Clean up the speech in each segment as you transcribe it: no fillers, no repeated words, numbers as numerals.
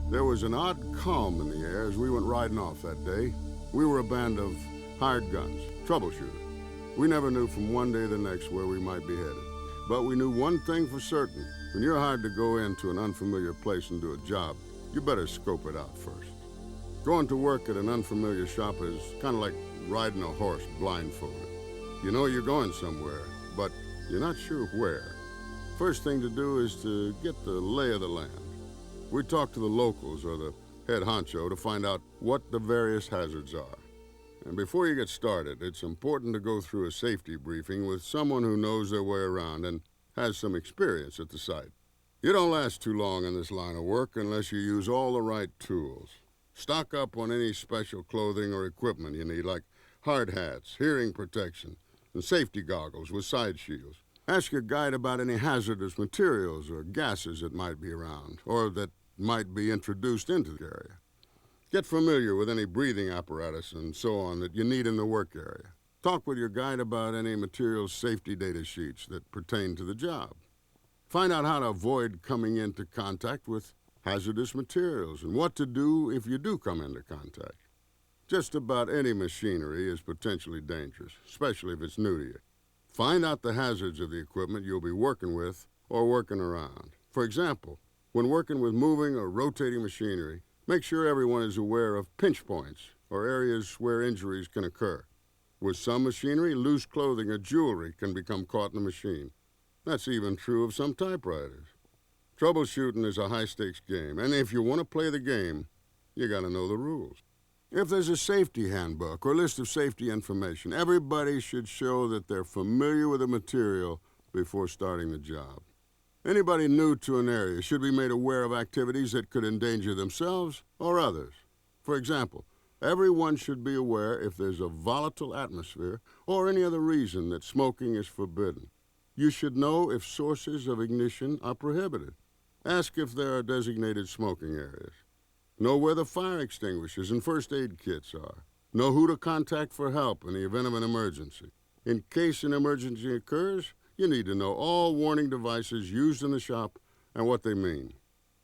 There was an odd calm in the air as we went riding off that day. We were a band of hired guns, troubleshooters. We never knew from one day to the next where we might be headed. But we knew one thing for certain. When you're hired to go into an unfamiliar place and do a job, you better scope it out first. Going to work at an unfamiliar shop is kind of like riding a horse blindfolded. You know you're going somewhere, but you're not sure where. First thing to do is to get the lay of the land. We talk to the locals or the head honcho to find out what the various hazards are. And before you get started, it's important to go through a safety briefing with someone who knows their way around and has some experience at the site. You don't last too long in this line of work unless you use all the right tools. Stock up on any special clothing or equipment you need, like hard hats, hearing protection, and safety goggles with side shields. Ask your guide about any hazardous materials or gases that might be around, or that might be introduced into the area. Get familiar with any breathing apparatus and so on that you need in the work area. Talk with your guide about any materials safety data sheets that pertain to the job. Find out how to avoid coming into contact with hazardous materials and what to do if you do come into contact. Just about any machinery is potentially dangerous, especially if it's new to you. Find out the hazards of the equipment you'll be working with or working around. For example, when working with moving or rotating machinery, make sure everyone is aware of pinch points or areas where injuries can occur. With some machinery, loose clothing or jewelry can become caught in the machine. That's even true of some typewriters. Troubleshooting is a high-stakes game, and if you want to play the game, you got to know the rules. If there's a safety handbook or list of safety information, everybody should show that they're familiar with the material before starting the job. Anybody new to an area should be made aware of activities that could endanger themselves or others. For example, everyone should be aware if there's a volatile atmosphere or any other reason that smoking is forbidden. You should know if sources of ignition are prohibited. Ask if there are designated smoking areas. Know where the fire extinguishers and first aid kits are. Know who to contact for help in the event of an emergency. In case an emergency occurs, you need to know all warning devices used in the shop and what they mean.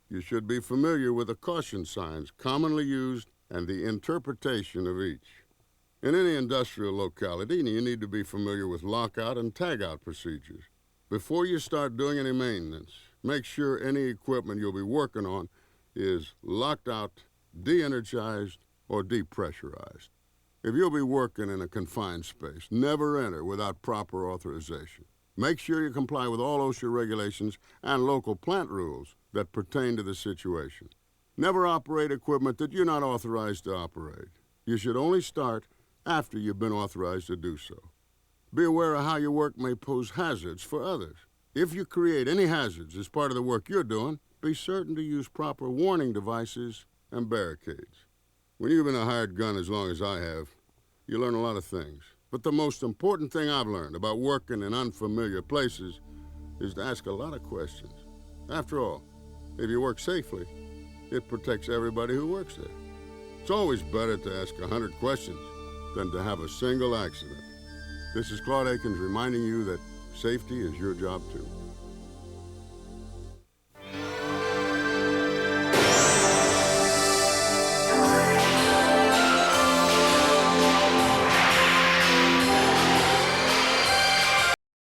You should be familiar with the caution signs commonly used and the interpretation of each. In any industrial locality, you need to be familiar with lockout and tagout procedures. Before you start doing any maintenance, make sure any equipment you'll be working on is locked out, de-energized, or depressurized. If you'll be working in a confined space, never enter without proper authorization. Make sure you comply with all OSHA regulations and local plant rules that pertain to the situation. Never operate equipment that you're not authorized to operate. You should only start after you've been authorized to do so. Be aware of how your work may pose hazards for others. If you create any hazards as part of the work you're doing, be certain to use proper warning devices and barricades. When you've been a hired gun as long as I have, you learn a lot of things. But the most important thing I've learned about working in unfamiliar places is to ask a lot of questions. After all, if you work safely, it protects everybody who works there. It's always better to ask 100 questions than to have a single accident. This is Claude Akins reminding you that safety is your job too.